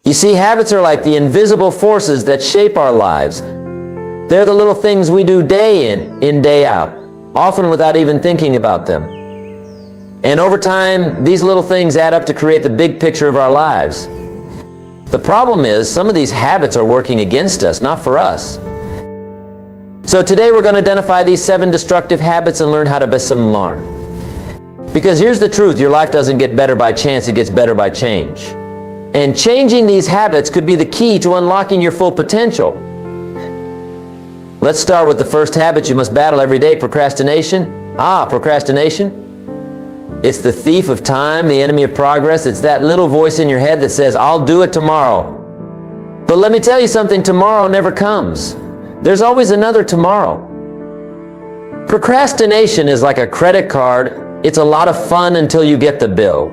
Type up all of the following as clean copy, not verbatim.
You see, habits are like the invisible forces that shape our lives. They're the little things we do day in, day out, often without even thinking about them. And over time, these little things add up to create the big picture of our lives. The problem is, some of these habits are working against us, not for us. So today we're going to identify these 7 destructive habits and learn how to best them learn. Because here's the truth, your life doesn't get better by chance, it gets better by change. And changing these habits could be the key to unlocking your full potential. Let's start with the first habit you must battle every day, procrastination. Procrastination. It's the thief of time, the enemy of progress. It's that little voice in your head that says, I'll do it tomorrow. But let me tell you something, tomorrow never comes. There's always another tomorrow. Procrastination is like a credit card. It's a lot of fun until you get the bill.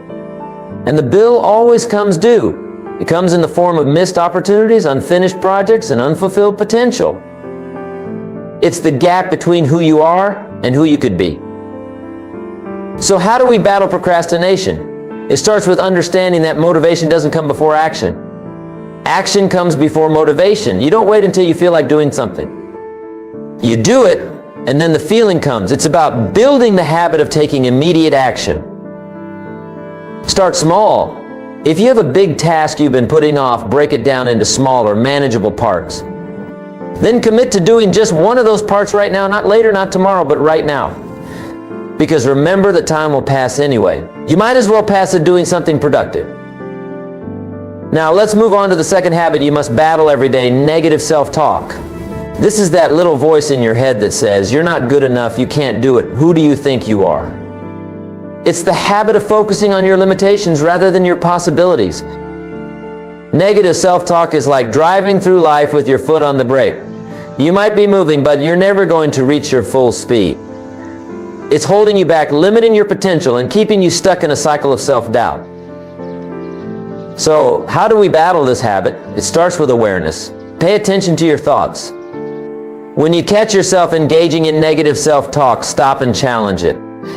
And the bill always comes due. It comes in the form of missed opportunities, unfinished projects, and unfulfilled potential. It's the gap between who you are and who you could be. So how do we battle procrastination? It starts with understanding that motivation doesn't come before action. Action comes before motivation. You don't wait until you feel like doing something. You do it, and then the feeling comes. It's about building the habit of taking immediate action. Start small. If you have a big task you've been putting off, break it down into smaller, manageable parts. Then commit to doing just one of those parts right now, not later, not tomorrow, but right now. Because remember that time will pass anyway. You might as well pass it doing something productive. Now let's move on to the second habit you must battle every day, negative self-talk. This is that little voice in your head that says, you're not good enough, you can't do it, who do you think you are? It's the habit of focusing on your limitations rather than your possibilities. Negative self-talk is like driving through life with your foot on the brake. You might be moving, but you're never going to reach your full speed. It's holding you back, limiting your potential, and keeping you stuck in a cycle of self-doubt. So, how do we battle this habit? It starts with awareness. Pay attention to your thoughts. When you catch yourself engaging in negative self-talk, stop and challenge it.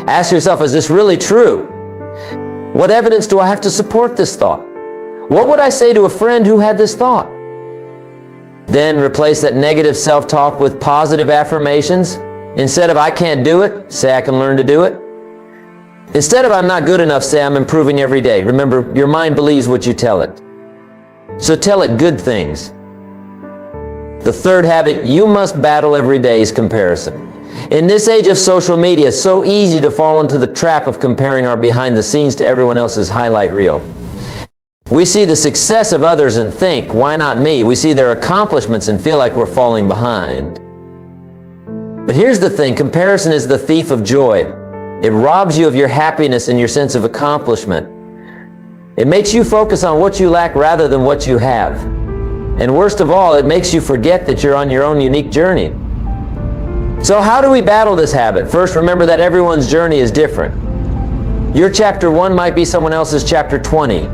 Ask yourself, is this really true? What evidence do I have to support this thought? What would I say to a friend who had this thought? Then replace that negative self-talk with positive affirmations. Instead of I can't do it, say I can learn to do it. Instead of I'm not good enough, say I'm improving every day. Remember, your mind believes what you tell it. So tell it good things. The third habit you must battle every day is comparison. In this age of social media, it's so easy to fall into the trap of comparing our behind the scenes to everyone else's highlight reel. We see the success of others and think, why not me? We see their accomplishments and feel like we're falling behind. But here's the thing, comparison is the thief of joy. It robs you of your happiness and your sense of accomplishment. It makes you focus on what you lack rather than what you have. And worst of all, it makes you forget that you're on your own unique journey. So how do we battle this habit? First, remember that everyone's journey is different. Your chapter 1 might be someone else's chapter 20,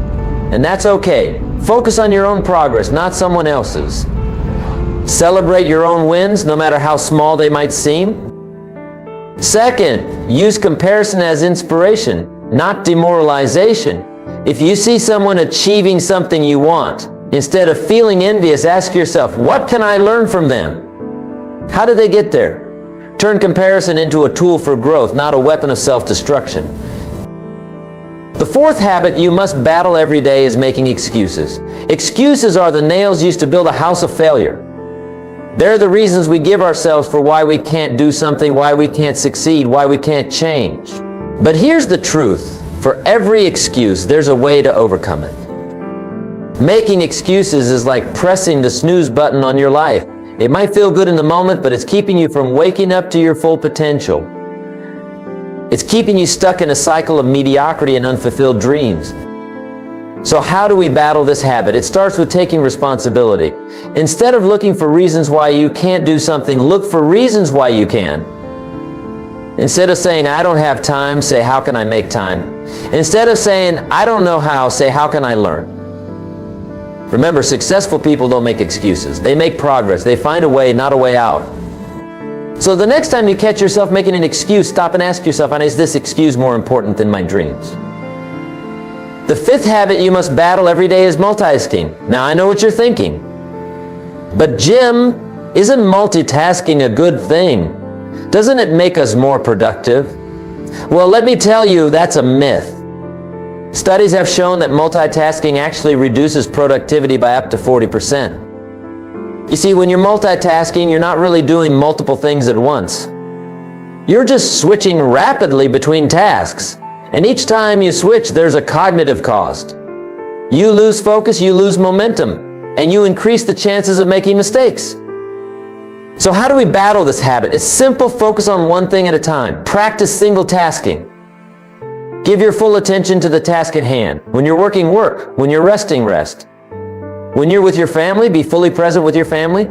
and that's okay. Focus on your own progress, not someone else's. Celebrate your own wins, no matter how small they might seem. Second, use comparison as inspiration, not demoralization. If you see someone achieving something you want, instead of feeling envious, ask yourself, what can I learn from them? How did they get there? Turn comparison into a tool for growth, not a weapon of self-destruction. The fourth habit you must battle every day is making excuses. Excuses are the nails used to build a house of failure. They're the reasons we give ourselves for why we can't do something, why we can't succeed, why we can't change. But here's the truth. For every excuse, there's a way to overcome it. Making excuses is like pressing the snooze button on your life. It might feel good in the moment, but it's keeping you from waking up to your full potential. It's keeping you stuck in a cycle of mediocrity and unfulfilled dreams. So how do we battle this habit? It starts with taking responsibility. Instead of looking for reasons why you can't do something, look for reasons why you can. Instead of saying, I don't have time, say, how can I make time? Instead of saying, I don't know how, say, how can I learn? Remember, successful people don't make excuses. They make progress. They find a way, not a way out. So the next time you catch yourself making an excuse, stop and ask yourself, is this excuse more important than my dreams? The fifth habit you must battle every day is multitasking. Now, I know what you're thinking. But Jim, isn't multitasking a good thing? Doesn't it make us more productive? Well, let me tell you, that's a myth. Studies have shown that multitasking actually reduces productivity by up to 40%. You see, when you're multitasking, you're not really doing multiple things at once. You're just switching rapidly between tasks. And each time you switch, there's a cognitive cost. You lose focus, you lose momentum, and you increase the chances of making mistakes. So how do we battle this habit? It's simple. Focus on one thing at a time. Practice single tasking. Give your full attention to the task at hand. When you're working, work. When you're resting, rest. When you're with your family, be fully present with your family.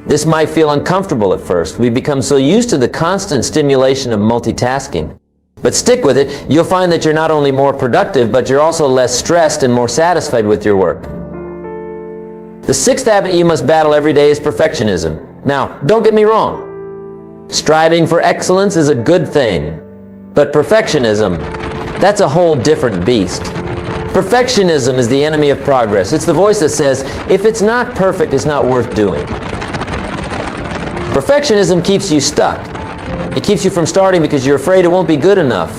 This might feel uncomfortable at first. We become so used to the constant stimulation of multitasking. But stick with it. You'll find that you're not only more productive, but you're also less stressed and more satisfied with your work. The sixth habit you must battle every day is perfectionism. Now, don't get me wrong. Striving for excellence is a good thing. But perfectionism, that's a whole different beast. Perfectionism is the enemy of progress. It's the voice that says, if it's not perfect, it's not worth doing. Perfectionism keeps you stuck. It keeps you from starting because you're afraid it won't be good enough.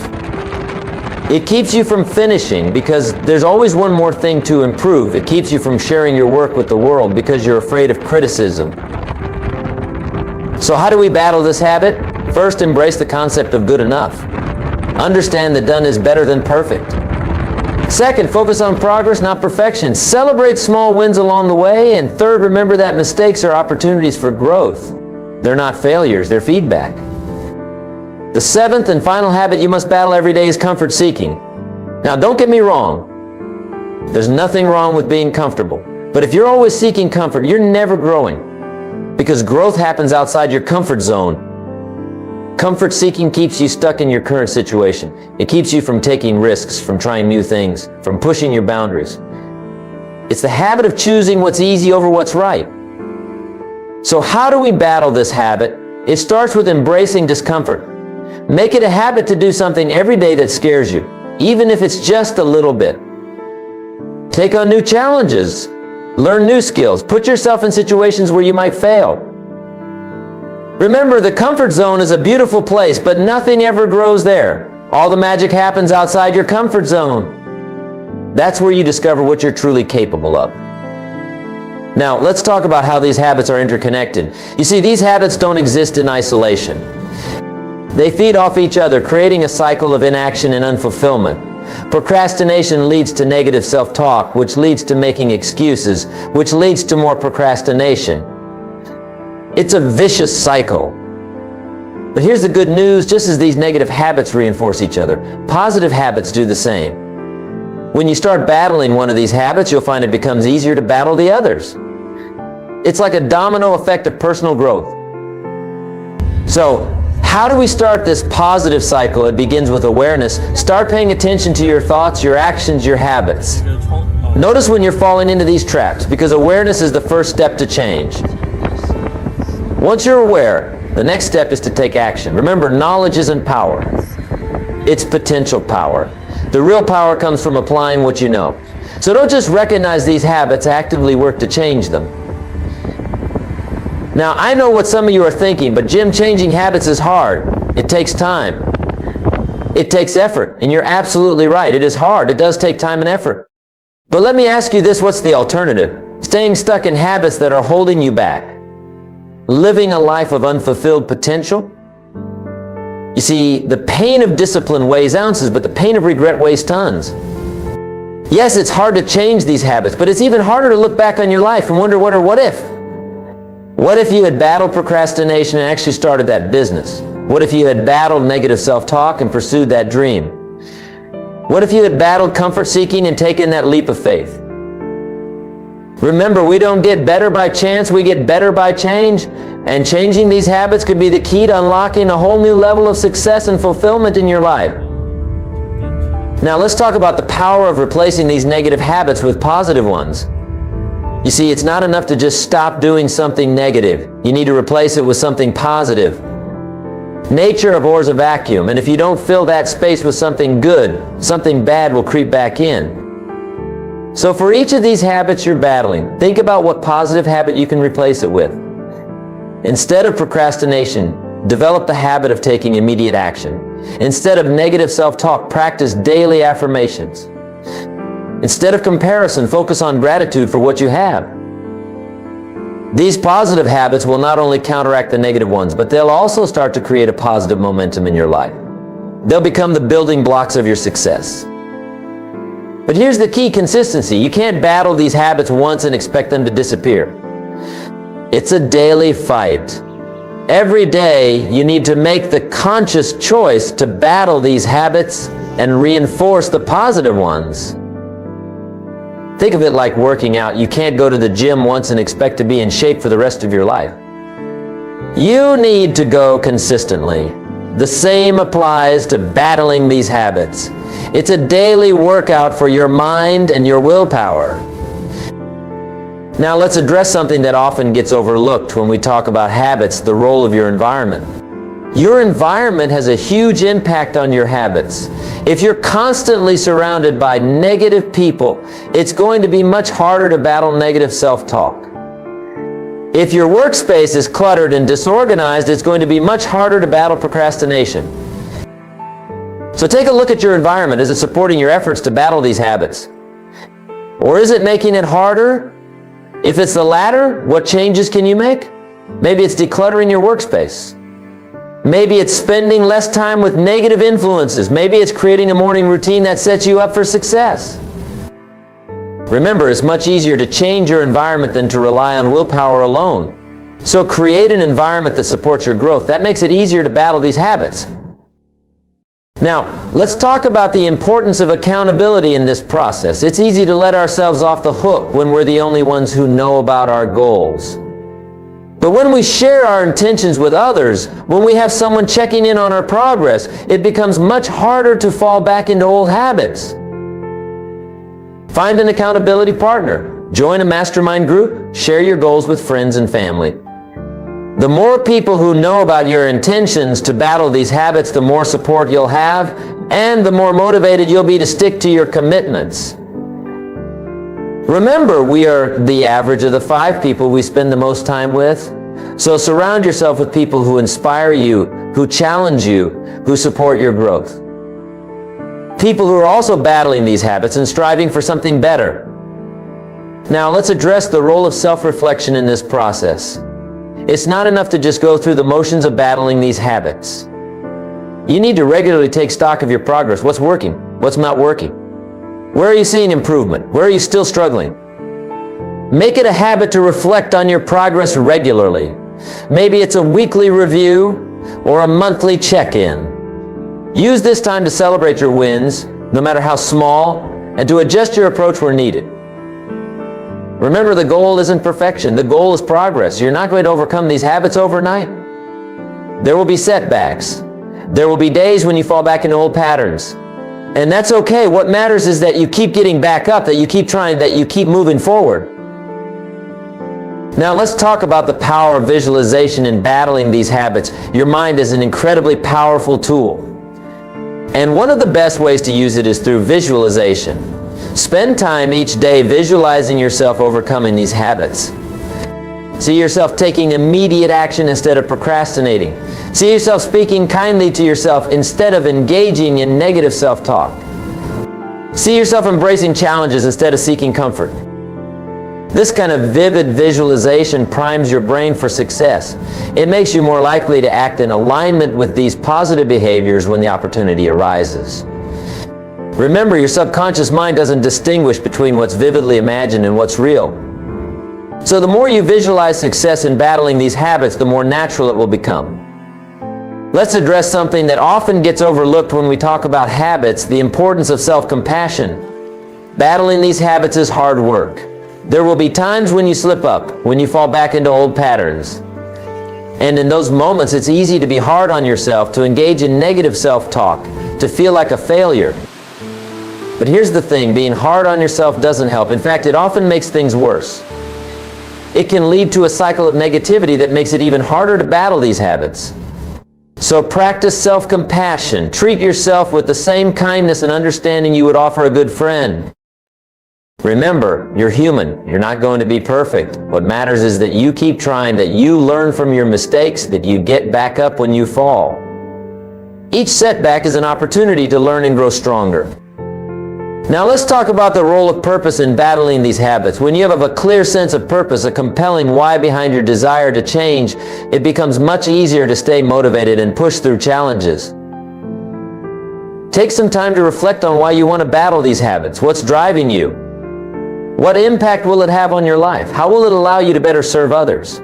It keeps you from finishing because there's always one more thing to improve. It keeps you from sharing your work with the world because you're afraid of criticism. So how do we battle this habit? First, embrace the concept of good enough. Understand that done is better than perfect. Second, focus on progress, not perfection. Celebrate small wins along the way. And third, remember that mistakes are opportunities for growth. They're not failures, they're feedback. The seventh and final habit you must battle every day is comfort seeking. Now, don't get me wrong. There's nothing wrong with being comfortable. But if you're always seeking comfort, you're never growing. Because growth happens outside your comfort zone. Comfort seeking keeps you stuck in your current situation. It keeps you from taking risks, from trying new things, from pushing your boundaries. It's the habit of choosing what's easy over what's right. So how do we battle this habit? It starts with embracing discomfort. Make it a habit to do something every day that scares you, even if it's just a little bit. Take on new challenges. Learn new skills. Put yourself in situations where you might fail. Remember, the comfort zone is a beautiful place, but nothing ever grows there. All the magic happens outside your comfort zone. That's where you discover what you're truly capable of. Now, let's talk about how these habits are interconnected. You see, these habits don't exist in isolation. They feed off each other, creating a cycle of inaction and unfulfillment. Procrastination leads to negative self-talk, which leads to making excuses, which leads to more procrastination. It's a vicious cycle. But here's the good news. Just as these negative habits reinforce each other, positive habits do the same. When you start battling one of these habits, you'll find it becomes easier to battle the others. It's like a domino effect of personal growth. So, how do we start this positive cycle? It begins with awareness. Start paying attention to your thoughts, your actions, your habits. Notice when you're falling into these traps, because awareness is the first step to change. Once you're aware, the next step is to take action. Remember, knowledge isn't power. It's potential power. The real power comes from applying what you know. So don't just recognize these habits, actively work to change them. Now, I know what some of you are thinking, but Jim, changing habits is hard. It takes time. It takes effort. And you're absolutely right. It is hard. It does take time and effort. But let me ask you this, what's the alternative? Staying stuck in habits that are holding you back. Living a life of unfulfilled potential? You see, the pain of discipline weighs ounces, but the pain of regret weighs tons. Yes, it's hard to change these habits, but it's even harder to look back on your life and wonder what if? What if you had battled procrastination and actually started that business? What if you had battled negative self-talk and pursued that dream? What if you had battled comfort seeking and taken that leap of faith? Remember, we don't get better by chance, we get better by change. And changing these habits could be the key to unlocking a whole new level of success and fulfillment in your life. Now let's talk about the power of replacing these negative habits with positive ones. You see, it's not enough to just stop doing something negative. You need to replace it with something positive. Nature abhors a vacuum, and if you don't fill that space with something good, something bad will creep back in. So for each of these habits you're battling, think about what positive habit you can replace it with. Instead of procrastination, develop the habit of taking immediate action. Instead of negative self-talk, practice daily affirmations. Instead of comparison, focus on gratitude for what you have. These positive habits will not only counteract the negative ones, but they'll also start to create a positive momentum in your life. They'll become the building blocks of your success. But here's the key: consistency. You can't battle these habits once and expect them to disappear. It's a daily fight. Every day, you need to make the conscious choice to battle these habits and reinforce the positive ones. Think of it like working out. You can't go to the gym once and expect to be in shape for the rest of your life. You need to go consistently. The same applies to battling these habits. It's a daily workout for your mind and your willpower. Now let's address something that often gets overlooked when we talk about habits: the role of your environment. Your environment has a huge impact on your habits. If you're constantly surrounded by negative people, it's going to be much harder to battle negative self-talk. If your workspace is cluttered and disorganized, it's going to be much harder to battle procrastination. So take a look at your environment. Is it supporting your efforts to battle these habits? Or is it making it harder? If it's the latter, what changes can you make? Maybe it's decluttering your workspace. Maybe it's spending less time with negative influences. Maybe it's creating a morning routine that sets you up for success. Remember, it's much easier to change your environment than to rely on willpower alone. So create an environment that supports your growth. That makes it easier to battle these habits. Now, let's talk about the importance of accountability in this process. It's easy to let ourselves off the hook when we're the only ones who know about our goals. But when we share our intentions with others, when we have someone checking in on our progress, it becomes much harder to fall back into old habits. Find an accountability partner. Join a mastermind group. Share your goals with friends and family. The more people who know about your intentions to battle these habits, the more support you'll have, and the more motivated you'll be to stick to your commitments. Remember, we are the average of the 5 people we spend the most time with. So surround yourself with people who inspire you, who challenge you, who support your growth. People who are also battling these habits and striving for something better. Now let's address the role of self-reflection in this process. It's not enough to just go through the motions of battling these habits. You need to regularly take stock of your progress. What's working? What's not working? Where are you seeing improvement? Where are you still struggling? Make it a habit to reflect on your progress regularly. Maybe it's a weekly review or a monthly check-in. Use this time to celebrate your wins, no matter how small, and to adjust your approach where needed. Remember, the goal isn't perfection. The goal is progress. You're not going to overcome these habits overnight. There will be setbacks. There will be days when you fall back into old patterns. And that's okay. What matters is that you keep getting back up, that you keep trying, that you keep moving forward. Now let's talk about the power of visualization in battling these habits. Your mind is an incredibly powerful tool. And one of the best ways to use it is through visualization. Spend time each day visualizing yourself overcoming these habits. See yourself taking immediate action instead of procrastinating. See yourself speaking kindly to yourself instead of engaging in negative self-talk. See yourself embracing challenges instead of seeking comfort. This kind of vivid visualization primes your brain for success. It makes you more likely to act in alignment with these positive behaviors when the opportunity arises. Remember, your subconscious mind doesn't distinguish between what's vividly imagined and what's real. So the more you visualize success in battling these habits, the more natural it will become. Let's address something that often gets overlooked when we talk about habits: the importance of self-compassion. Battling these habits is hard work. There will be times when you slip up, when you fall back into old patterns. And in those moments, it's easy to be hard on yourself, to engage in negative self-talk, to feel like a failure. But here's the thing, being hard on yourself doesn't help. In fact, it often makes things worse. It can lead to a cycle of negativity that makes it even harder to battle these habits. So practice self-compassion. Treat yourself with the same kindness and understanding you would offer a good friend. Remember, you're human. You're not going to be perfect. What matters is that you keep trying, that you learn from your mistakes, that you get back up when you fall. Each setback is an opportunity to learn and grow stronger. Now let's talk about the role of purpose in battling these habits. When you have a clear sense of purpose, a compelling why behind your desire to change, it becomes much easier to stay motivated and push through challenges. Take some time to reflect on why you want to battle these habits. What's driving you? What impact will it have on your life? How will it allow you to better serve others?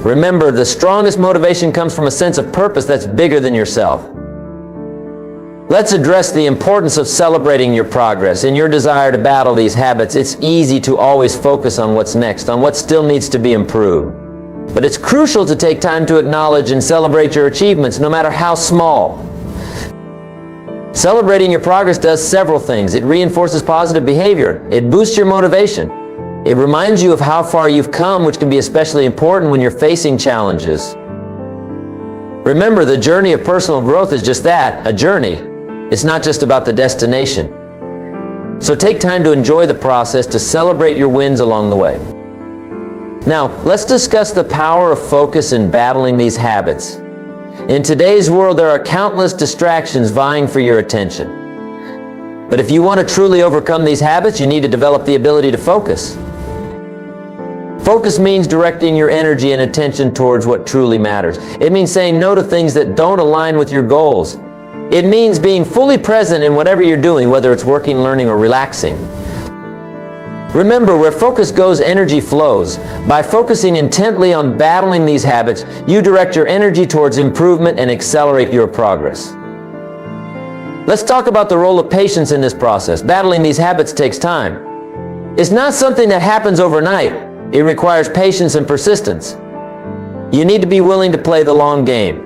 Remember, the strongest motivation comes from a sense of purpose that's bigger than yourself. Let's address the importance of celebrating your progress. In your desire to battle these habits, it's easy to always focus on what's next, on what still needs to be improved. But it's crucial to take time to acknowledge and celebrate your achievements, no matter how small. Celebrating your progress does several things. It reinforces positive behavior. It boosts your motivation. It reminds you of how far you've come, which can be especially important when you're facing challenges. Remember, the journey of personal growth is just that, a journey. It's not just about the destination. So take time to enjoy the process, to celebrate your wins along the way. Now, let's discuss the power of focus in battling these habits. In today's world, there are countless distractions vying for your attention. But if you want to truly overcome these habits, you need to develop the ability to focus. Focus means directing your energy and attention towards what truly matters. It means saying no to things that don't align with your goals. It means being fully present in whatever you're doing, whether it's working, learning, or relaxing. Remember, where focus goes, energy flows. By focusing intently on battling these habits, you direct your energy towards improvement and accelerate your progress. Let's talk about the role of patience in this process. Battling these habits takes time. It's not something that happens overnight. It requires patience and persistence. You need to be willing to play the long game.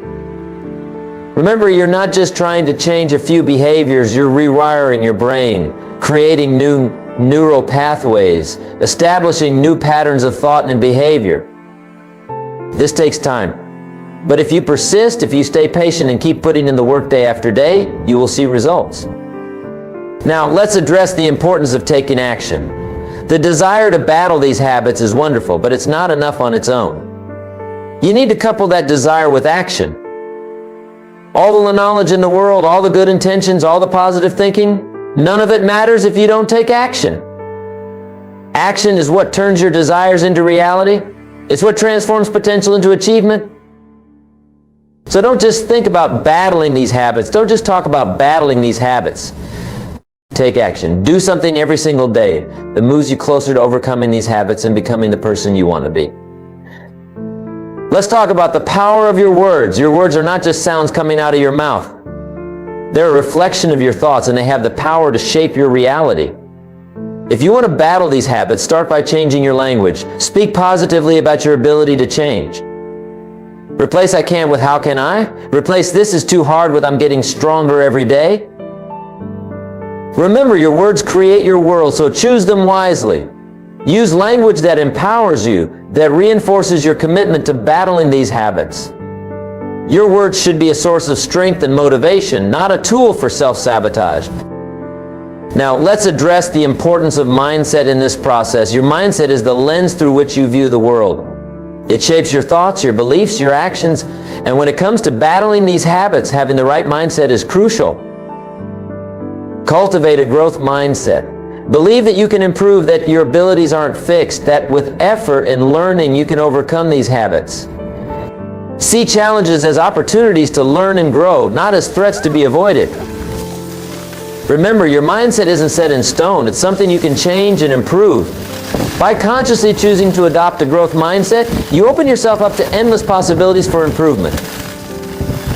Remember, you're not just trying to change a few behaviors, you're rewiring your brain, creating new neural pathways, establishing new patterns of thought and behavior. This takes time. But if you persist, if you stay patient and keep putting in the work day after day, you will see results. Now, let's address the importance of taking action. The desire to battle these habits is wonderful, but it's not enough on its own. You need to couple that desire with action. All the knowledge in the world, all the good intentions, all the positive thinking, none of it matters if you don't take action. Action is what turns your desires into reality. It's what transforms potential into achievement. So don't just think about battling these habits. Don't just talk about battling these habits. Take action. Do something every single day that moves you closer to overcoming these habits and becoming the person you want to be. Let's talk about the power of your words. Your words are not just sounds coming out of your mouth. They're a reflection of your thoughts, and they have the power to shape your reality. If you want to battle these habits, start by changing your language. Speak positively about your ability to change. Replace "I can" with "how can I?" Replace "this is too hard" with "I'm getting stronger every day." Remember, your words create your world, so choose them wisely. Use language that empowers you, that reinforces your commitment to battling these habits. Your words should be a source of strength and motivation, not a tool for self-sabotage. Now, let's address the importance of mindset in this process. Your mindset is the lens through which you view the world. It shapes your thoughts, your beliefs, your actions, and when it comes to battling these habits, having the right mindset is crucial. Cultivate a growth mindset. Believe that you can improve, that your abilities aren't fixed, that with effort and learning you can overcome these habits. See challenges as opportunities to learn and grow, not as threats to be avoided. Remember, your mindset isn't set in stone. It's something you can change and improve. By consciously choosing to adopt a growth mindset, you open yourself up to endless possibilities for improvement.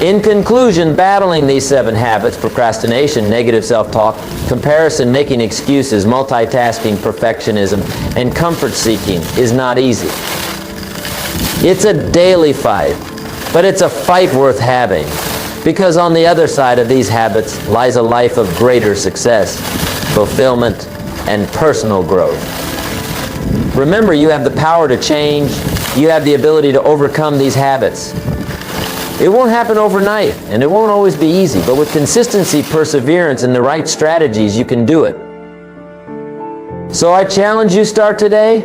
In conclusion, battling these 7 habits, procrastination, negative self-talk, comparison, making excuses, multitasking, perfectionism, and comfort-seeking is not easy. It's a daily fight, but it's a fight worth having, because on the other side of these habits lies a life of greater success, fulfillment, and personal growth. Remember, you have the power to change. You have the ability to overcome these habits. It won't happen overnight, and it won't always be easy, but with consistency, perseverance, and the right strategies, you can do it. So I challenge you, start today.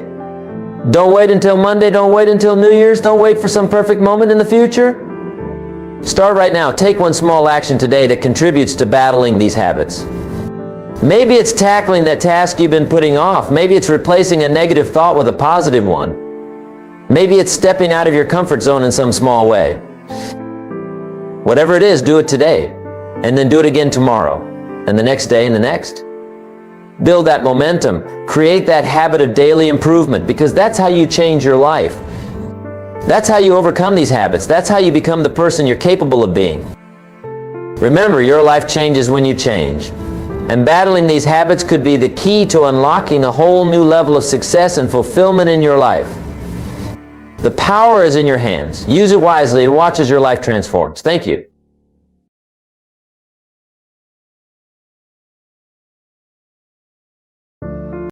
Don't wait until Monday, don't wait until New Year's, don't wait for some perfect moment in the future. Start right now. Take one small action today that contributes to battling these habits. Maybe it's tackling that task you've been putting off. Maybe it's replacing a negative thought with a positive one. Maybe it's stepping out of your comfort zone in some small way. Whatever it is, do it today, and then do it again tomorrow, and the next day, and the next. Build that momentum. Create that habit of daily improvement, because that's how you change your life. That's how you overcome these habits. That's how you become the person you're capable of being. Remember, your life changes when you change. And battling these habits could be the key to unlocking a whole new level of success and fulfillment in your life. The power is in your hands. Use it wisely and watch as your life transforms. Thank you.